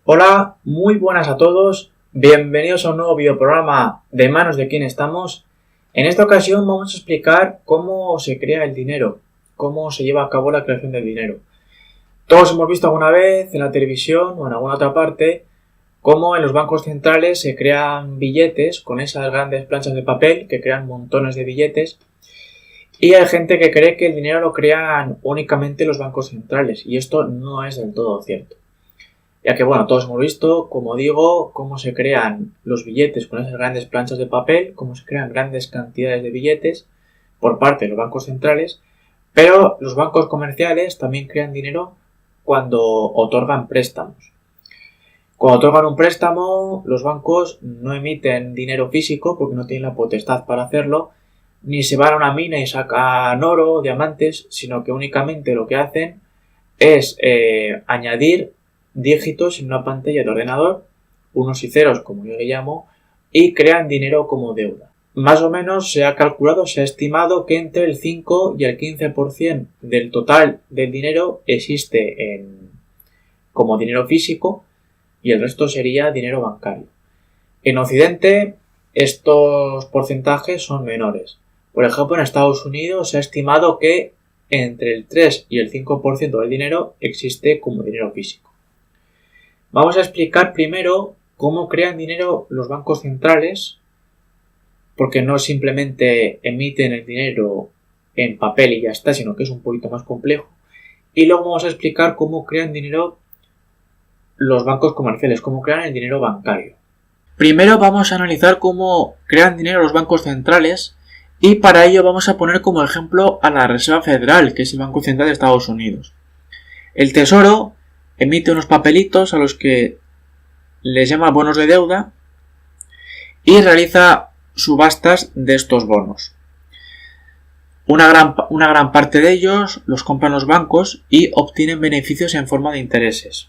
Hola, muy buenas a todos, bienvenidos a un nuevo videoprograma de Manos de quién estamos. En esta ocasión vamos a explicar cómo se crea el dinero, cómo se lleva a cabo la creación del dinero. Todos hemos visto alguna vez en la televisión o en alguna otra parte cómo en los bancos centrales se crean billetes con esas grandes planchas de papel que crean montones de billetes, y hay gente que cree que el dinero lo crean únicamente los bancos centrales, y esto no es del todo cierto. Ya que, todos hemos visto, como digo, cómo se crean los billetes con esas grandes planchas de papel, cómo se crean grandes cantidades de billetes por parte de los bancos centrales, pero los bancos comerciales también crean dinero cuando otorgan préstamos. Cuando otorgan un préstamo, los bancos no emiten dinero físico porque no tienen la potestad para hacerlo, ni se van a una mina y sacan oro o diamantes, sino que únicamente lo que hacen es añadir dígitos en una pantalla de ordenador, unos y ceros como yo le llamo, y crean dinero como deuda. Más o menos se ha calculado, se ha estimado que entre el 5 y el 15% del total del dinero existe como dinero físico y el resto sería dinero bancario. En Occidente estos porcentajes son menores. Por ejemplo, en Estados Unidos se ha estimado que entre el 3 y el 5% del dinero existe como dinero físico. Vamos a explicar primero cómo crean dinero los bancos centrales, porque no simplemente emiten el dinero en papel y ya está, sino que es un poquito más complejo. Y luego vamos a explicar cómo crean dinero los bancos comerciales, cómo crean el dinero bancario. Primero vamos a analizar cómo crean dinero los bancos centrales, y para ello vamos a poner como ejemplo a la Reserva Federal, que es el Banco Central de Estados Unidos. El Tesoro emite unos papelitos a los que les llama bonos de deuda y realiza subastas de estos bonos. Una gran parte de ellos los compran los bancos y obtienen beneficios en forma de intereses,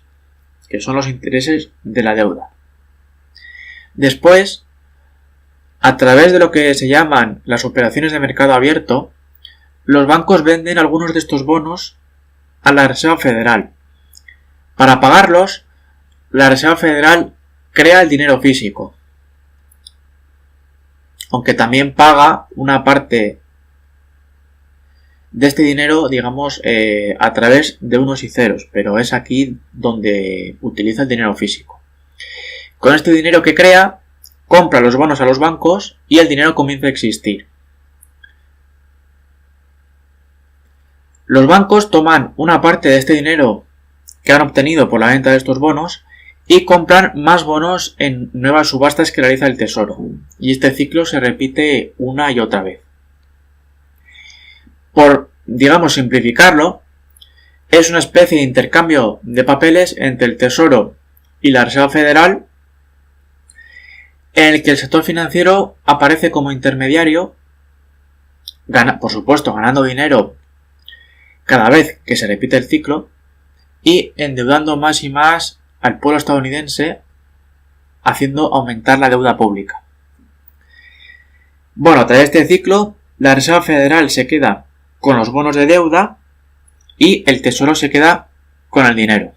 que son los intereses de la deuda. Después, a través de lo que se llaman las operaciones de mercado abierto, los bancos venden algunos de estos bonos a la Reserva Federal. Para pagarlos, la Reserva Federal crea el dinero físico, aunque también paga una parte de este dinero, a través de unos y ceros, pero es aquí donde utiliza el dinero físico. Con este dinero que crea, compra los bonos a los bancos y el dinero comienza a existir. Los bancos toman una parte de este dinero que han obtenido por la venta de estos bonos y compran más bonos en nuevas subastas que realiza el Tesoro, y este ciclo se repite una y otra vez. Por, simplificarlo, es una especie de intercambio de papeles entre el Tesoro y la Reserva Federal, en el que el sector financiero aparece como intermediario, por supuesto ganando dinero cada vez que se repite el ciclo, y endeudando más y más al pueblo estadounidense, haciendo aumentar la deuda pública. A través de este ciclo, la Reserva Federal se queda con los bonos de deuda y el Tesoro se queda con el dinero.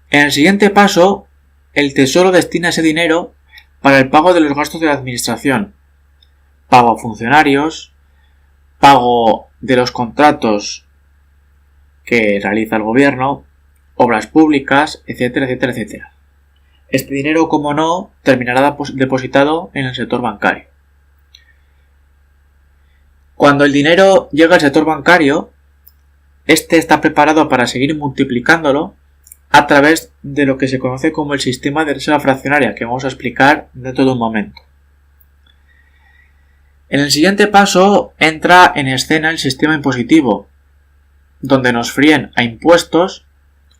En el siguiente paso, el Tesoro destina ese dinero para el pago de los gastos de la administración, pago a funcionarios, pago de los contratos que realiza el gobierno, obras públicas, etcétera, etcétera, etcétera. Este dinero, como no, terminará depositado en el sector bancario. Cuando el dinero llega al sector bancario, este está preparado para seguir multiplicándolo a través de lo que se conoce como el sistema de reserva fraccionaria, que vamos a explicar dentro de un momento. En el siguiente paso entra en escena el sistema impositivo, donde nos fríen a impuestos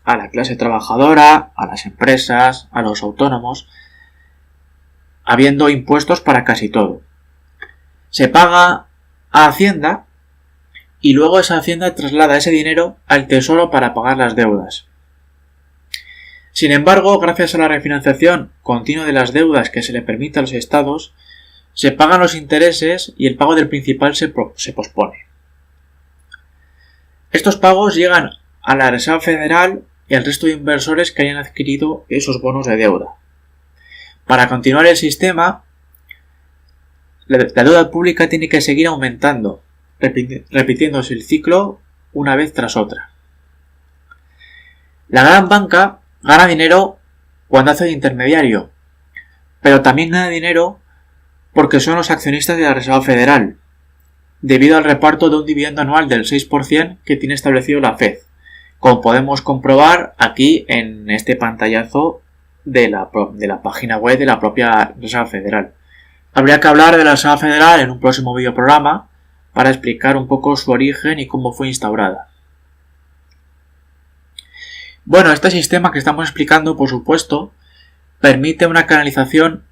a la clase trabajadora, a las empresas, a los autónomos, habiendo impuestos para casi todo. Se paga a Hacienda y luego esa Hacienda traslada ese dinero al Tesoro para pagar las deudas. Sin embargo, gracias a la refinanciación continua de las deudas que se le permite a los estados, se pagan los intereses y el pago del principal se pospone. Estos pagos llegan a la Reserva Federal y al resto de inversores que hayan adquirido esos bonos de deuda. Para continuar el sistema, la deuda pública tiene que seguir aumentando, repitiéndose el ciclo una vez tras otra. La gran banca gana dinero cuando hace de intermediario, pero también gana dinero porque son los accionistas de la Reserva Federal, debido al reparto de un dividendo anual del 6% que tiene establecido la Fed, como podemos comprobar aquí en este pantallazo de la página web de la propia Reserva Federal. Habría que hablar de la Reserva Federal en un próximo videoprograma para explicar un poco su origen y cómo fue instaurada. Bueno, este sistema que estamos explicando, por supuesto, permite una canalización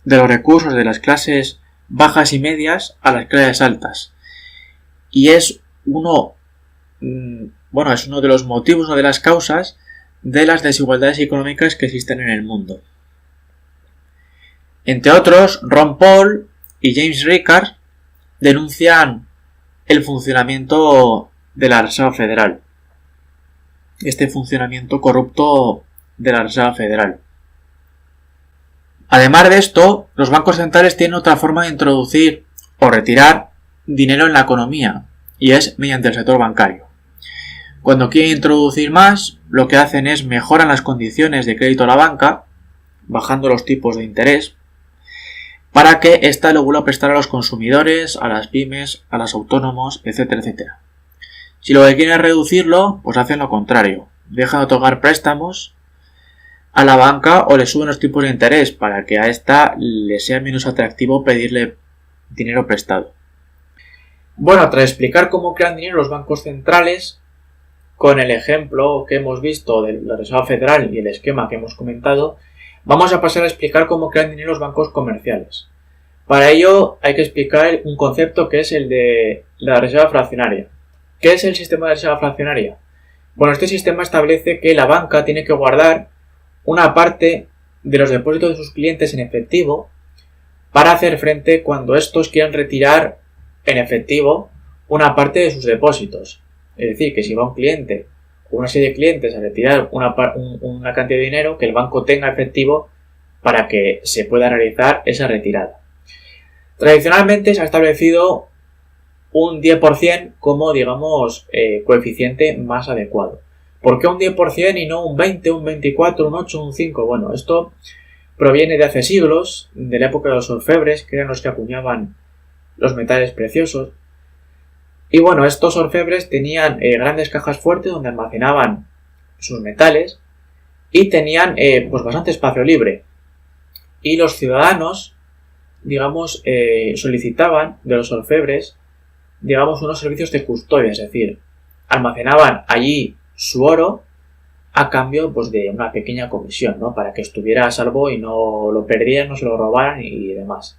de los recursos de las clases bajas y medias a las clases altas. Y es uno de los motivos, una de las causas de las desigualdades económicas que existen en el mundo. Entre otros, Ron Paul y James Ricard denuncian el funcionamiento de la Reserva Federal. Este funcionamiento corrupto de la Reserva Federal. Además de esto, los bancos centrales tienen otra forma de introducir o retirar dinero en la economía, y es mediante el sector bancario. Cuando quieren introducir más, lo que hacen es mejoran las condiciones de crédito a la banca, bajando los tipos de interés, para que ésta lo vuelva a prestar a los consumidores, a las pymes, a los autónomos, etcétera, etcétera. Si lo que quieren es reducirlo, pues hacen lo contrario. Dejan de otorgar préstamos a la banca o le suben los tipos de interés para que a esta le sea menos atractivo pedirle dinero prestado. Bueno, tras explicar cómo crean dinero los bancos centrales, con el ejemplo que hemos visto de la Reserva Federal y el esquema que hemos comentado, vamos a pasar a explicar cómo crean dinero los bancos comerciales. Para ello hay que explicar un concepto que es el de la reserva fraccionaria. ¿Qué es el sistema de reserva fraccionaria? Bueno, este sistema establece que la banca tiene que guardar una parte de los depósitos de sus clientes en efectivo para hacer frente cuando estos quieran retirar en efectivo una parte de sus depósitos. Es decir, que si va un cliente o una serie de clientes a retirar una cantidad de dinero, que el banco tenga efectivo para que se pueda realizar esa retirada. Tradicionalmente se ha establecido un 10% como, digamos, coeficiente más adecuado. ¿Por qué un 10% y no un 20, un 24, un 8, un 5? Bueno, esto proviene de hace siglos, de la época de los orfebres, que eran los que acuñaban los metales preciosos. Y bueno, estos orfebres tenían grandes cajas fuertes donde almacenaban sus metales y tenían pues bastante espacio libre. Y los ciudadanos, digamos, solicitaban de los orfebres, digamos, unos servicios de custodia, es decir, almacenaban allí su oro a cambio pues de una pequeña comisión, ¿no? Para que estuviera a salvo y no lo perdieran, no se lo robaran y demás.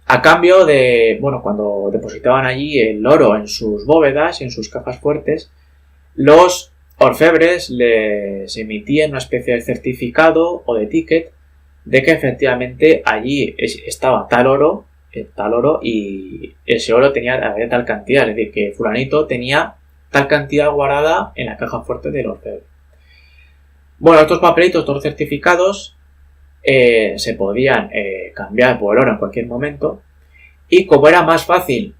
A cambio de, bueno, cuando depositaban allí el oro en sus bóvedas, en sus cajas fuertes, los orfebres les emitían una especie de certificado o de ticket de que efectivamente allí estaba tal oro y ese oro tenía tal cantidad, es decir, que fulanito tenía tal cantidad guardada en la caja fuerte del orfebre. Bueno, estos papelitos, estos certificados se podían cambiar por el oro en cualquier momento, y como era más fácil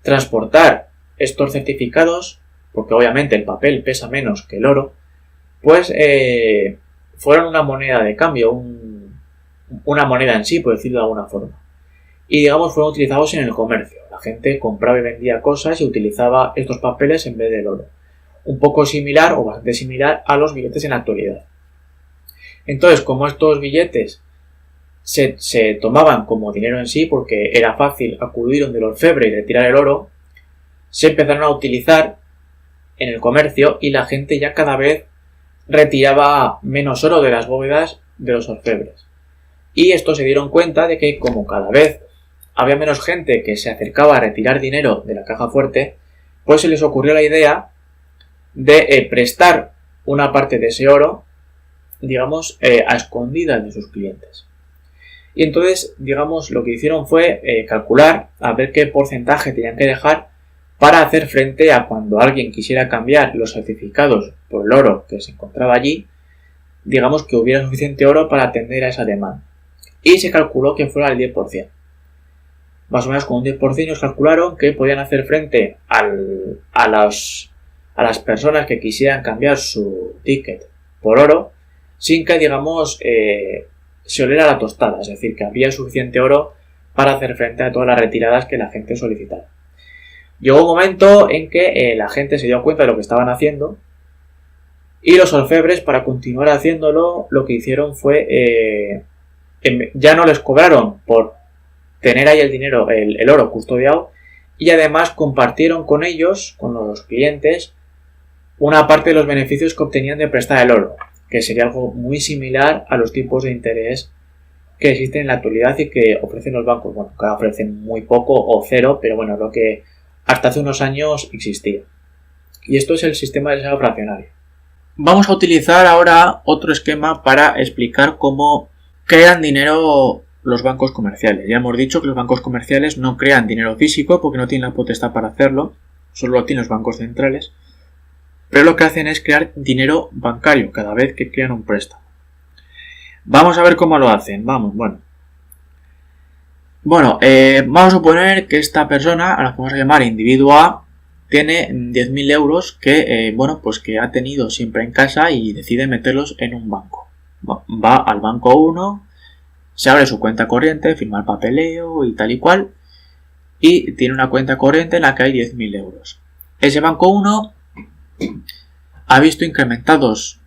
transportar estos certificados, porque obviamente el papel pesa menos que el oro, pues fueron una moneda de cambio, una moneda en sí, por decirlo de alguna forma. Y digamos fueron utilizados en el comercio. La gente compraba y vendía cosas y utilizaba estos papeles en vez del oro. Un poco similar o bastante similar a los billetes en la actualidad. Entonces, como estos billetes se tomaban como dinero en sí, porque era fácil acudir donde el orfebre y retirar el oro, se empezaron a utilizar en el comercio y la gente ya cada vez retiraba menos oro de las bóvedas de los orfebres. Y estos se dieron cuenta de que como cada vez había menos gente que se acercaba a retirar dinero de la caja fuerte, pues se les ocurrió la idea de prestar una parte de ese oro, digamos, a escondidas de sus clientes. Y entonces, digamos, lo que hicieron fue calcular a ver qué porcentaje tenían que dejar para hacer frente a cuando alguien quisiera cambiar los certificados por el oro que se encontraba allí, digamos que hubiera suficiente oro para atender a esa demanda. Y se calculó que fuera el 10%. Más o menos con un 10% ellos calcularon que podían hacer frente a las personas que quisieran cambiar su ticket por oro sin que, digamos, se oliera la tostada. Es decir, que había suficiente oro para hacer frente a todas las retiradas que la gente solicitara. Llegó un momento en que la gente se dio cuenta de lo que estaban haciendo y los orfebres, para continuar haciéndolo, lo que hicieron fue ya no les cobraron por tener ahí el dinero, el oro custodiado, y además compartieron con ellos, con los clientes, una parte de los beneficios que obtenían de prestar el oro, que sería algo muy similar a los tipos de interés que existen en la actualidad y que ofrecen los bancos. Bueno, que ofrecen muy poco o cero, pero bueno, lo que hasta hace unos años existía. Y esto es el sistema de reserva fraccionaria. Vamos a utilizar ahora otro esquema para explicar cómo crean dinero los bancos comerciales. Ya hemos dicho que los bancos comerciales no crean dinero físico porque no tienen la potestad para hacerlo, solo lo tienen los bancos centrales, pero lo que hacen es crear dinero bancario cada vez que crean un préstamo. Vamos a ver cómo lo hacen. Vamos a suponer que esta persona, a la que vamos a llamar individuo A, tiene 10.000 euros que, que ha tenido siempre en casa y decide meterlos en un banco. Va al banco 1, se abre su cuenta corriente, firma el papeleo y tal y cual, y tiene una cuenta corriente en la que hay 10.000 euros. Ese banco 1 ha visto incrementados,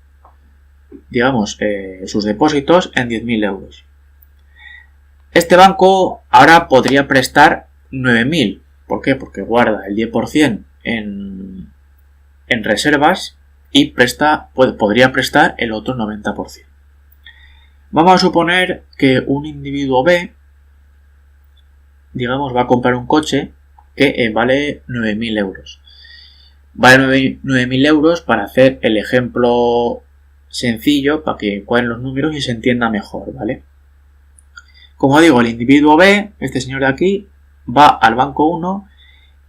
sus depósitos en 10.000 euros. Este banco ahora podría prestar 9.000. ¿Por qué? Porque guarda el 10% en reservas y podría prestar el otro 90%. Vamos a suponer que un individuo B, va a comprar un coche que vale 9.000 euros. Vale 9.000 euros para hacer el ejemplo sencillo, para que cuadren los números y se entienda mejor, ¿vale? Como digo, el individuo B, este señor de aquí, va al banco 1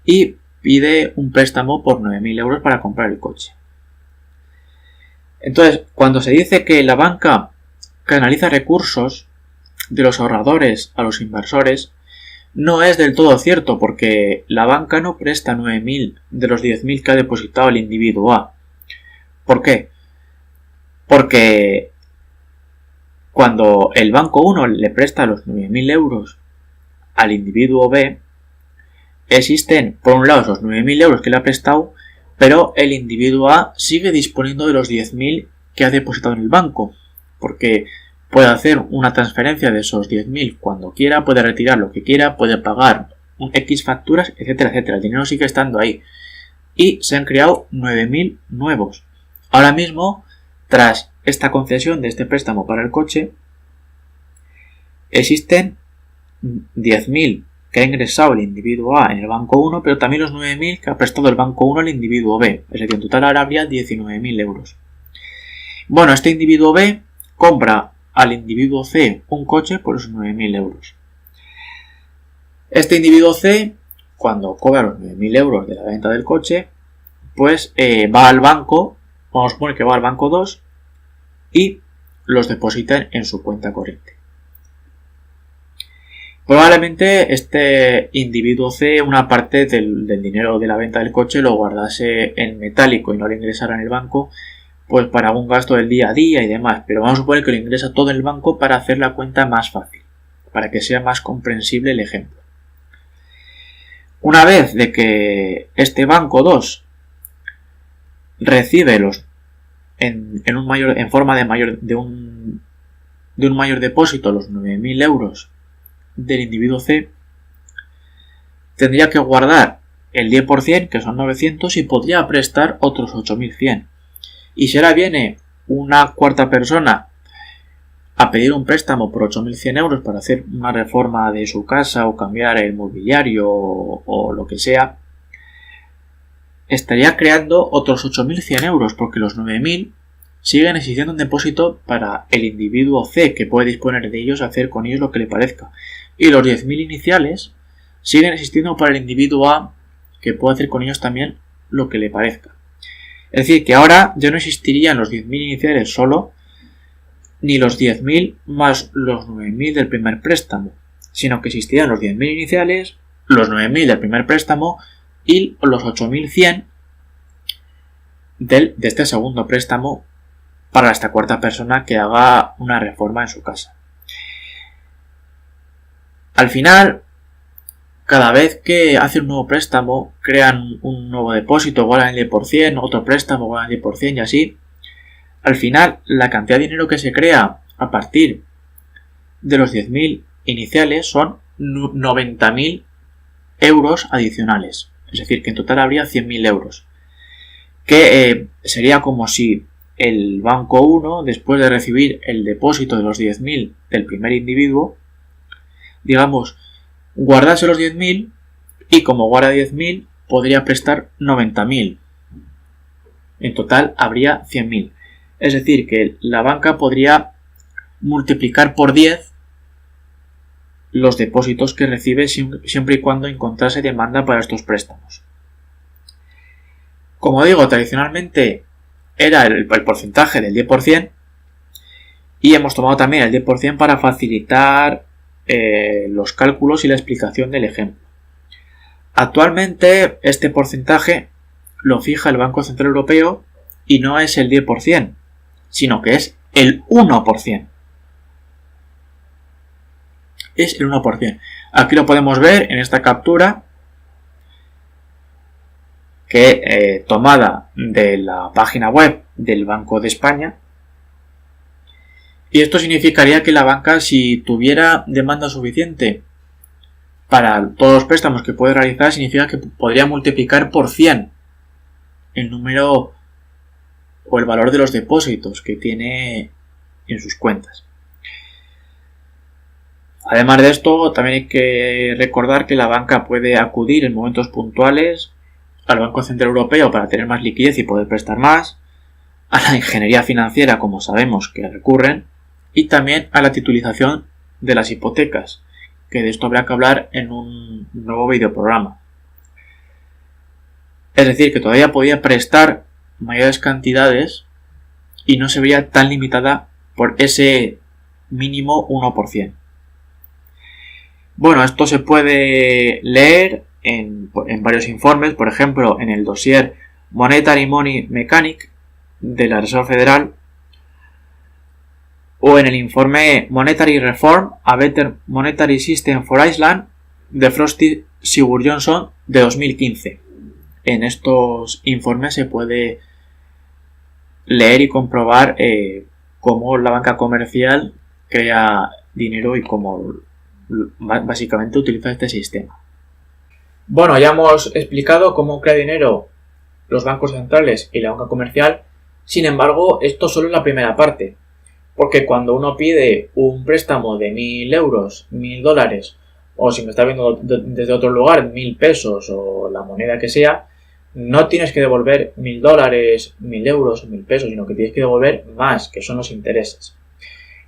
y pide un préstamo por 9.000 euros para comprar el coche. Entonces, cuando se dice que la banca canaliza recursos de los ahorradores a los inversores, no es del todo cierto, porque la banca no presta 9.000 de los 10.000 que ha depositado el individuo A. ¿Por qué? Porque cuando el banco 1 le presta los 9.000 euros al individuo B, existen, por un lado, esos 9.000 euros que le ha prestado, pero el individuo A sigue disponiendo de los 10.000 que ha depositado en el banco, porque puede hacer una transferencia de esos 10.000 cuando quiera, puede retirar lo que quiera, puede pagar un X facturas, etcétera, etcétera. El dinero sigue estando ahí. Y se han creado 9.000 nuevos. Ahora mismo, tras esta concesión de este préstamo para el coche, existen 10.000 que ha ingresado el individuo A en el banco 1, pero también los 9.000 que ha prestado el banco 1 al individuo B. Es decir, en total ahora habría 19.000 euros. Bueno, este individuo B compra al individuo C un coche por esos 9.000 euros. Este individuo C, cuando cobra los 9.000 euros de la venta del coche, pues va al banco, vamos a suponer que va al banco 2 y los deposita en su cuenta corriente. Probablemente este individuo C una parte del dinero de la venta del coche lo guardase en metálico y no lo ingresara en el banco, pues para algún gasto del día a día y demás, pero vamos a suponer que lo ingresa todo en el banco para hacer la cuenta más fácil, para que sea más comprensible el ejemplo. Una vez de que este banco 2 recibe en forma de un mayor depósito los 9.000 euros del individuo C, tendría que guardar el 10%, que son 900, y podría prestar otros 8.100. Y si ahora viene una cuarta persona a pedir un préstamo por 8.100 euros para hacer una reforma de su casa o cambiar el mobiliario o lo que sea, estaría creando otros 8.100 euros, porque los 9.000 siguen existiendo en depósito para el individuo C, que puede disponer de ellos, hacer con ellos lo que le parezca. Y los 10.000 iniciales siguen existiendo para el individuo A, que puede hacer con ellos también lo que le parezca. Es decir, que ahora ya no existirían los 10.000 iniciales solo, ni los 10.000 más los 9.000 del primer préstamo, sino que existirían los 10.000 iniciales, los 9.000 del primer préstamo y los 8.100 de este segundo préstamo para esta cuarta persona que haga una reforma en su casa. Al final, cada vez que hace un nuevo préstamo, crean un nuevo depósito, guardan el 10%, otro préstamo, guardan el 10% y así. Al final, la cantidad de dinero que se crea a partir de los 10.000 iniciales son 90.000 euros adicionales. Es decir, que en total habría 100.000 euros. Que sería como si el banco 1, después de recibir el depósito de los 10.000 del primer individuo, digamos, guardase los 10.000 y como guarda 10.000 podría prestar 90.000. En total habría 100.000. Es decir, que la banca podría multiplicar por 10 los depósitos que recibe siempre y cuando encontrase demanda para estos préstamos. Como digo, tradicionalmente era el porcentaje del 10% y hemos tomado también el 10% para facilitar los cálculos y la explicación del ejemplo. Actualmente este porcentaje lo fija el Banco Central Europeo y no es el 10%, sino que es el 1%. Es el 1%. Aquí lo podemos ver en esta captura que tomada de la página web del Banco de España. Y esto significaría que la banca, si tuviera demanda suficiente para todos los préstamos que puede realizar, significa que podría multiplicar por 100 el número o el valor de los depósitos que tiene en sus cuentas. Además de esto, también hay que recordar que la banca puede acudir en momentos puntuales al Banco Central Europeo para tener más liquidez y poder prestar más, a la ingeniería financiera, como sabemos que recurren, y también a la titulización de las hipotecas, que de esto habrá que hablar en un nuevo videoprograma. Es decir, que todavía podía prestar mayores cantidades y no se vería tan limitada por ese mínimo 1%. Bueno, esto se puede leer en varios informes, por ejemplo, en el dossier Monetary Money Mechanic de la Reserva Federal o en el informe Monetary Reform, A Better Monetary System for Iceland de Frosty Sigurjonsson de 2015. En estos informes se puede leer y comprobar cómo la banca comercial crea dinero y cómo básicamente utiliza este sistema. Bueno, ya hemos explicado cómo crea dinero los bancos centrales y la banca comercial. Sin embargo, esto solo es la primera parte, porque cuando uno pide un préstamo de 1.000 euros, 1.000 dólares, o si me está viendo desde otro lugar, 1.000 pesos o la moneda que sea, no tienes que devolver 1.000 dólares, 1.000 euros o 1.000 pesos, sino que tienes que devolver más, que son los intereses.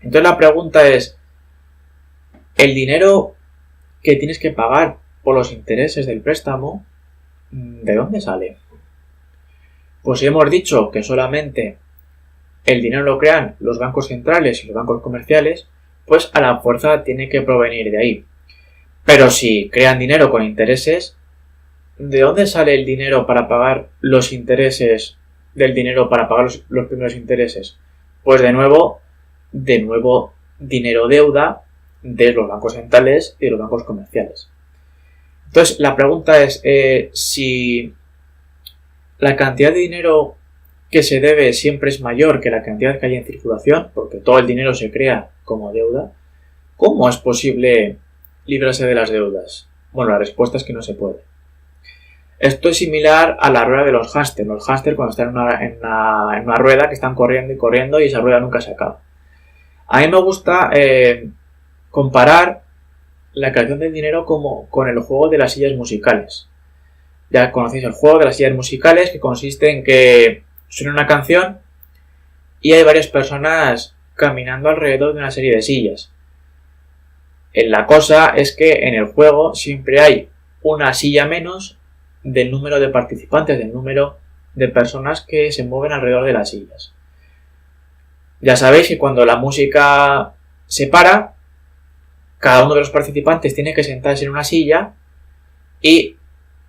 Entonces la pregunta es, ¿el dinero que tienes que pagar por los intereses del préstamo, de dónde sale? Pues si hemos dicho que solamente el dinero lo crean los bancos centrales y los bancos comerciales, pues a la fuerza tiene que provenir de ahí. Pero si crean dinero con intereses, ¿de dónde sale el dinero para pagar los intereses del dinero para pagar los primeros intereses? Pues de nuevo dinero deuda de los bancos centrales y de los bancos comerciales. Entonces la pregunta es si la cantidad de dinero que se debe siempre es mayor que la cantidad que hay en circulación, porque todo el dinero se crea como deuda, ¿cómo es posible librarse de las deudas? Bueno, la respuesta es que no se puede. Esto es similar a la rueda de los hámster. Los hámster cuando están en una rueda que están corriendo y corriendo y esa rueda nunca se acaba. A mí me gusta comparar la creación del dinero con el juego de las sillas musicales. Ya conocéis el juego de las sillas musicales, que consiste en que suena una canción y hay varias personas caminando alrededor de una serie de sillas. La cosa es que en el juego siempre hay una silla menos del número de participantes, del número de personas que se mueven alrededor de las sillas. Ya sabéis que cuando la música se para, cada uno de los participantes tiene que sentarse en una silla y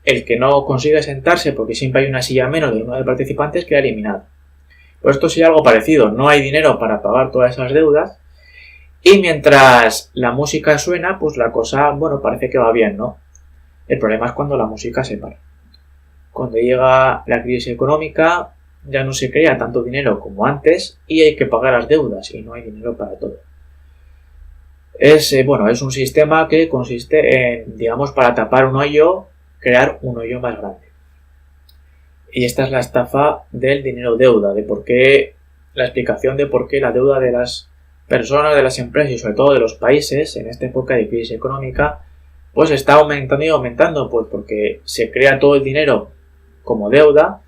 el que no consigue sentarse, porque siempre hay una silla menos de uno de los participantes, queda eliminado. Pues esto sería algo parecido, no hay dinero para pagar todas esas deudas y mientras la música suena, pues la cosa, parece que va bien, ¿no? El problema es cuando la música se para. Cuando llega la crisis económica, ya no se crea tanto dinero como antes y hay que pagar las deudas y no hay dinero para todo. Es un sistema que consiste en, para tapar un hoyo, crear un hoyo más grande. Y esta es la estafa del dinero deuda, la explicación de por qué la deuda de las personas, de las empresas y sobre todo de los países en esta época de crisis económica, pues está aumentando y aumentando, pues porque se crea todo el dinero como deuda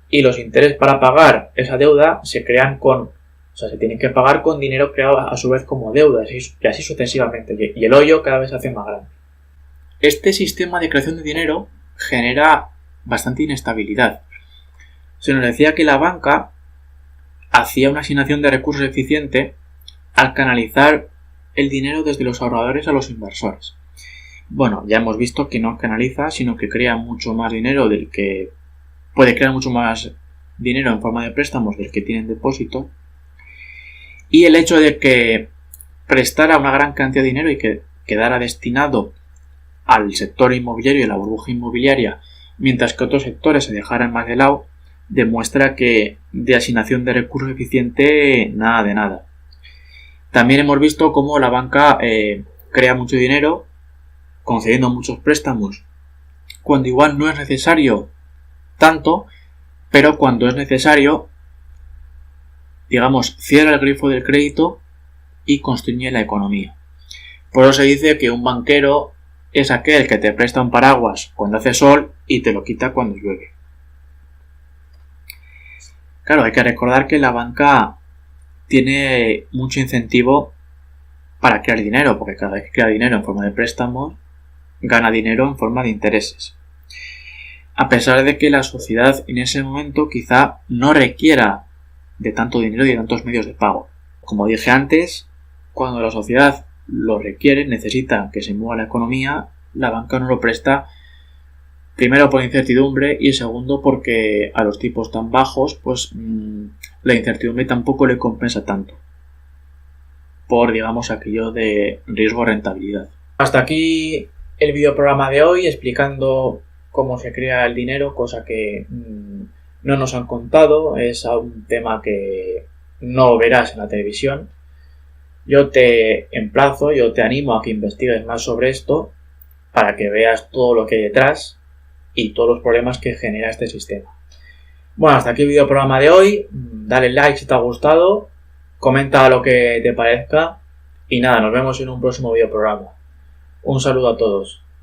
y los intereses para pagar esa deuda se tienen que pagar con dinero creado a su vez como deuda y así sucesivamente, y el hoyo cada vez se hace más grande. Este sistema de creación de dinero genera bastante inestabilidad. Se nos decía que la banca hacía una asignación de recursos eficiente al canalizar el dinero desde los ahorradores a los inversores. Ya hemos visto que no canaliza, sino que crea mucho más dinero puede crear mucho más dinero en forma de préstamos del que tienen depósito. Y el hecho de que prestara una gran cantidad de dinero y que quedara destinado al sector inmobiliario y a la burbuja inmobiliaria, mientras que otros sectores se dejaran más de lado, demuestra que de asignación de recursos eficiente nada de nada. También hemos visto cómo la banca crea mucho dinero concediendo muchos préstamos cuando igual no es necesario tanto, pero cuando es necesario, cierra el grifo del crédito y constriñe la economía. Por eso se dice que un banquero es aquel que te presta un paraguas cuando hace sol y te lo quita cuando llueve. Claro, hay que recordar que la banca tiene mucho incentivo para crear dinero, porque cada vez que crea dinero en forma de préstamos, gana dinero en forma de intereses. A pesar de que la sociedad en ese momento quizá no requiera de tanto dinero y de tantos medios de pago. Como dije antes, cuando la sociedad lo requiere, necesita que se mueva la economía, la banca no lo presta, primero por incertidumbre y segundo porque a los tipos tan bajos, pues la incertidumbre tampoco le compensa tanto por, aquello de riesgo-rentabilidad. Hasta aquí el videoprograma de hoy explicando cómo se crea el dinero, cosa que no nos han contado, es un tema que no verás en la televisión. Yo te animo a que investigues más sobre esto para que veas todo lo que hay detrás y todos los problemas que genera este sistema. Hasta aquí el videoprograma de hoy. Dale like si te ha gustado, comenta lo que te parezca y nada, nos vemos en un próximo videoprograma. Un saludo a todos.